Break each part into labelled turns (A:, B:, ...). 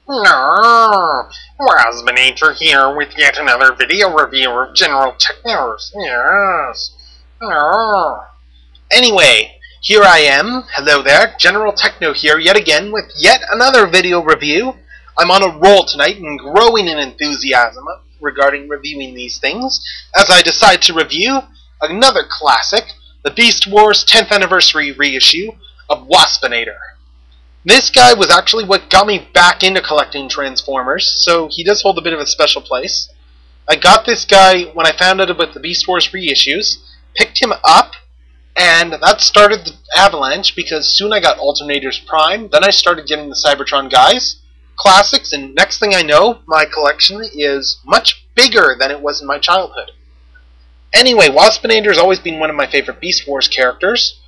A: No, Waspinator here with yet another video review of General Technos. Yes. No. Anyway, here I am. Hello there, General Techno here yet again with yet another video review. I'm on a roll tonight and growing in enthusiasm regarding reviewing these things as I decide to review another classic, the Beast Wars 10th Anniversary reissue of Waspinator. This guy was actually what got me back into collecting Transformers, so he does hold a bit of a special place. I got this guy when I found out about the Beast Wars reissues, picked him up, and that started the avalanche because soon I got Alternators Prime, then I started getting the Cybertron guys, classics, and next thing I know, my collection is much bigger than it was in my childhood. Anyway, Waspinator has always been one of my favorite Beast Wars characters.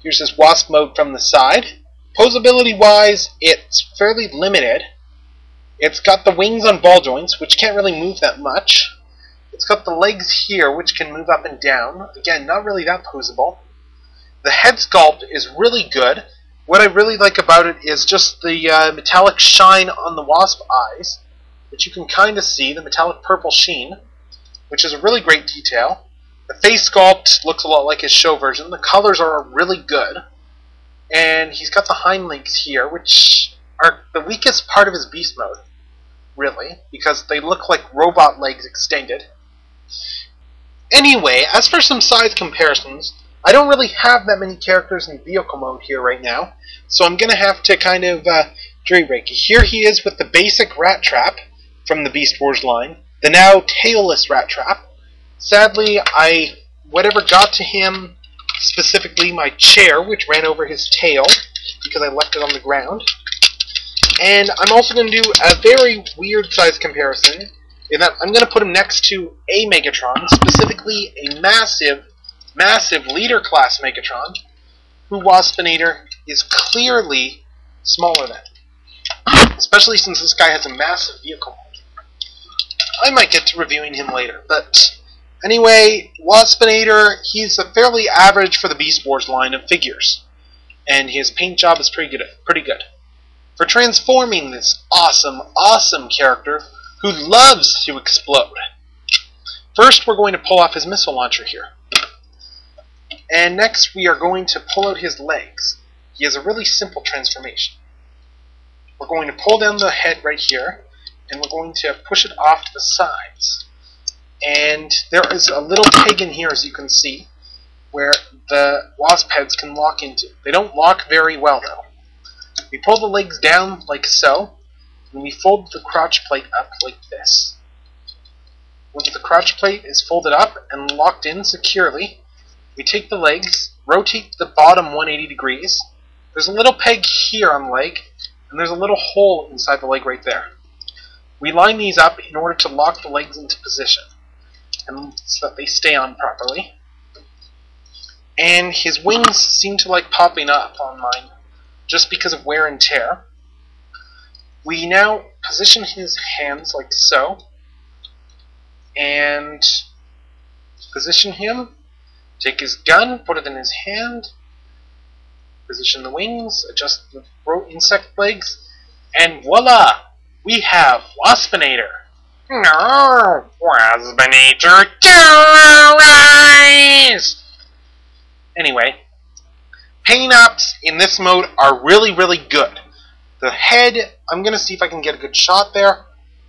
A: Here's his Wasp mode from the side. Posability-wise, it's fairly limited. It's got the wings on ball joints, which can't really move that much. It's got the legs here, which can move up and down. Again, not really that posable. The head sculpt is really good. What I really like about it is just the metallic shine on the Wasp eyes, which you can kind of see, the metallic purple sheen, which is a really great detail. The face sculpt looks a lot like his show version. The colors are really good. And he's got the hind legs here, which are the weakest part of his beast mode, really, because they look like robot legs extended. Anyway, as for some size comparisons, I don't really have that many characters in vehicle mode here right now, so I'm going to have to kind of jury-rig. Here he is with the basic Rat Trap from the Beast Wars line, the now tailless Rat Trap. Sadly, whatever got to him, specifically my chair, which ran over his tail because I left it on the ground. And I'm also going to do a very weird size comparison in that I'm going to put him next to a Megatron, specifically a massive leader class Megatron, who Waspinator is clearly smaller than, especially since this guy has a massive vehicle mode. I might get to reviewing him later, but anyway, Waspinator, he's a fairly average for the Beast Wars line of figures, and his paint job is pretty good. For transforming this awesome character who loves to explode. First, we're going to pull off his missile launcher here. And next, we are going to pull out his legs. He has a really simple transformation. We're going to pull down the head right here, and we're going to push it off to the sides. And there is a little peg in here, as you can see, where the wasp heads can lock into. They don't lock very well, though. We pull the legs down like so, and we fold the crotch plate up like this. Once the crotch plate is folded up and locked in securely, we take the legs, rotate the bottom 180 degrees. There's a little peg here on the leg, and there's a little hole inside the leg right there. We line these up in order to lock the legs into position, and so that they stay on properly. And his wings seem to like popping up on mine just because of wear and tear. We now position his hands like so, and position him, take his gun, put it in his hand, position the wings, adjust the insect legs, and voila! We have Waspinator. No, Waspinator, terrorize! Anyway, paint-ups in this mode are really good. The head, I'm going to see if I can get a good shot there.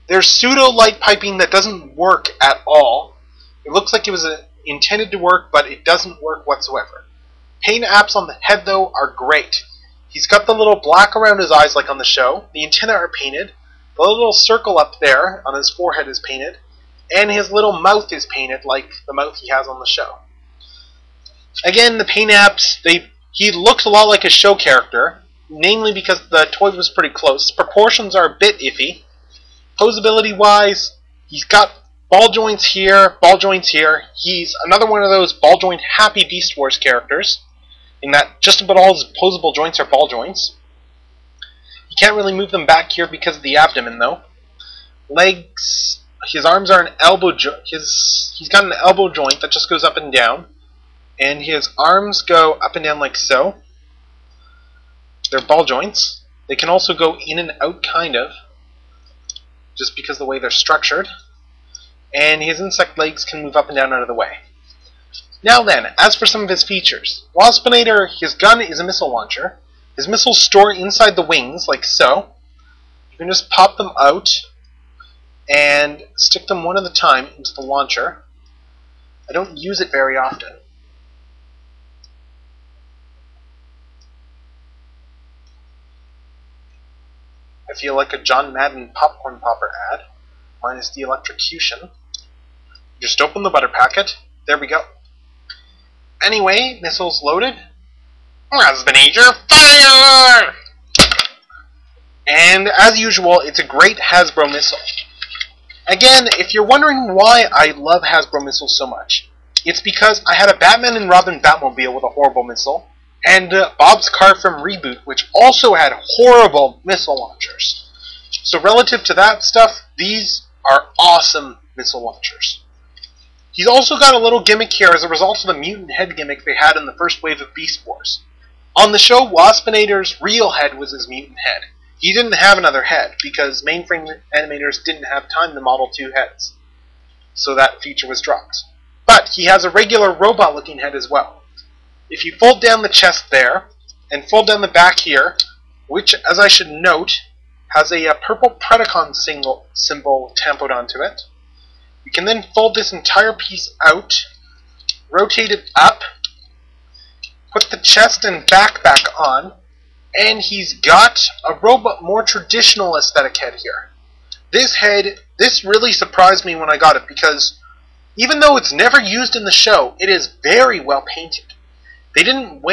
A: There's pseudo-light piping that doesn't work at all. It looks like it was intended to work, but it doesn't work whatsoever. Paint-apps on the head, though, are great. He's got the little black around his eyes like on the show. The antennae are painted. The little circle up there on his forehead is painted, and his little mouth is painted like the mouth he has on the show. Again, the paint apps, he looks a lot like a show character, namely because the toy was pretty close. Proportions are a bit iffy. Posability-wise, he's got ball joints here, ball joints here. He's another one of those ball joint happy Beast Wars characters, in that just about all his posable joints are ball joints. Can't really move them back here because of the abdomen, though. Legs, his arms are an elbow joint. He's got an elbow joint that just goes up and down, and his arms go up and down like so. They're ball joints. They can also go in and out, kind of. just because of the way they're structured. And his insect legs can move up and down out of the way. Now then, as for some of his features. Waspinator, his gun is a missile launcher. His missiles store inside the wings, like so. You can just pop them out and stick them one at a time into the launcher. I don't use it very often. I feel like a John Madden popcorn popper ad, minus the electrocution. Just open the butter packet. There we go. Anyway, missiles loaded. Wazpinator, fire! And as usual, it's a great Hasbro missile. Again, if you're wondering why I love Hasbro missiles so much, it's because I had a Batman and Robin Batmobile with a horrible missile, and Bob's Car from Reboot, which also had horrible missile launchers. So relative to that stuff, these are awesome missile launchers. He's also got a little gimmick here as a result of the mutant head gimmick they had in the first wave of Beast Wars. On the show, Waspinator's real head was his mutant head. He didn't have another head, because mainframe animators didn't have time to model two heads. So that feature was dropped. But he has a regular robot-looking head as well. If you fold down the chest there, and fold down the back here, which, as I should note, has a purple Predacon symbol tampoed onto it, you can then fold this entire piece out, rotate it up, put the chest and back on, and he's got a more traditional aesthetic head here. This really surprised me when I got it, because even though it's never used in the show, it is very well painted. They didn't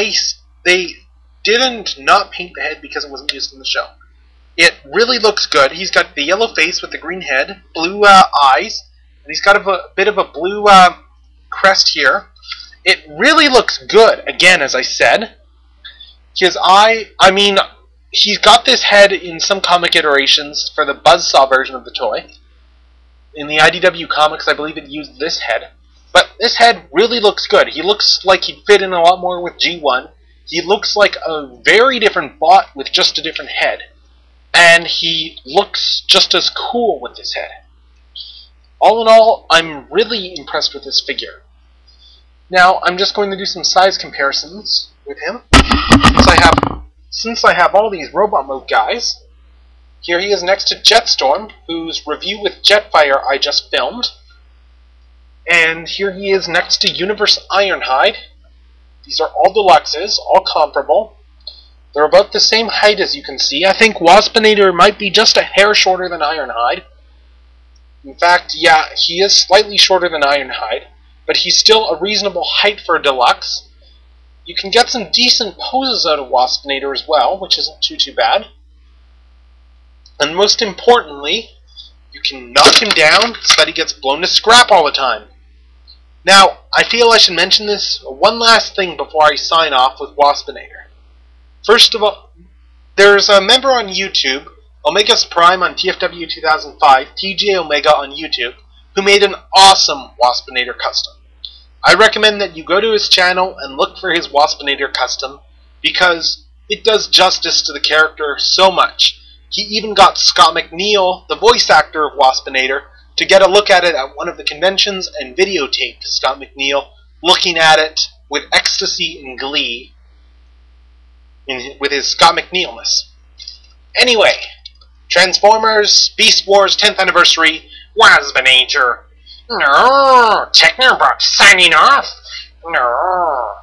A: not paint the head because it wasn't used in the show. It really looks good. He's got the yellow face with the green head, blue eyes, and he's got a bit of a blue crest here. It really looks good, again, as I said. His eye, he's got this head in some comic iterations for the Buzzsaw version of the toy. In the IDW comics, I believe it used this head. But this head really looks good. He looks like he'd fit in a lot more with G1. He looks like a very different bot with just a different head. And he looks just as cool with this head. All in all, I'm really impressed with this figure. Now, I'm just going to do some size comparisons with him. Since I have all these robot mode guys, here he is next to Jetstorm, whose review with Jetfire I just filmed. And here he is next to Universe Ironhide. These are all deluxes, all comparable. They're about the same height as you can see. I think Waspinator might be just a hair shorter than Ironhide. In fact, yeah, he is slightly shorter than Ironhide, but he's still a reasonable height for a deluxe. You can get some decent poses out of Waspinator as well, which isn't too bad. And most importantly, you can knock him down so that he gets blown to scrap all the time. Now, I feel I should mention this one last thing before I sign off with Waspinator. First of all, there's a member on YouTube, Omega's Prime on TFW 2005, TJ Omega on YouTube, who made an awesome Waspinator custom. I recommend that you go to his channel and look for his Waspinator custom, because it does justice to the character so much. He even got Scott McNeil, the voice actor of Waspinator, to get a look at it at one of the conventions and videotaped Scott McNeil looking at it with ecstasy and glee with his Scott McNeilness. Anyway, Transformers, Beast Wars 10th Anniversary, Wazpinator. No, Technobot signing off. No.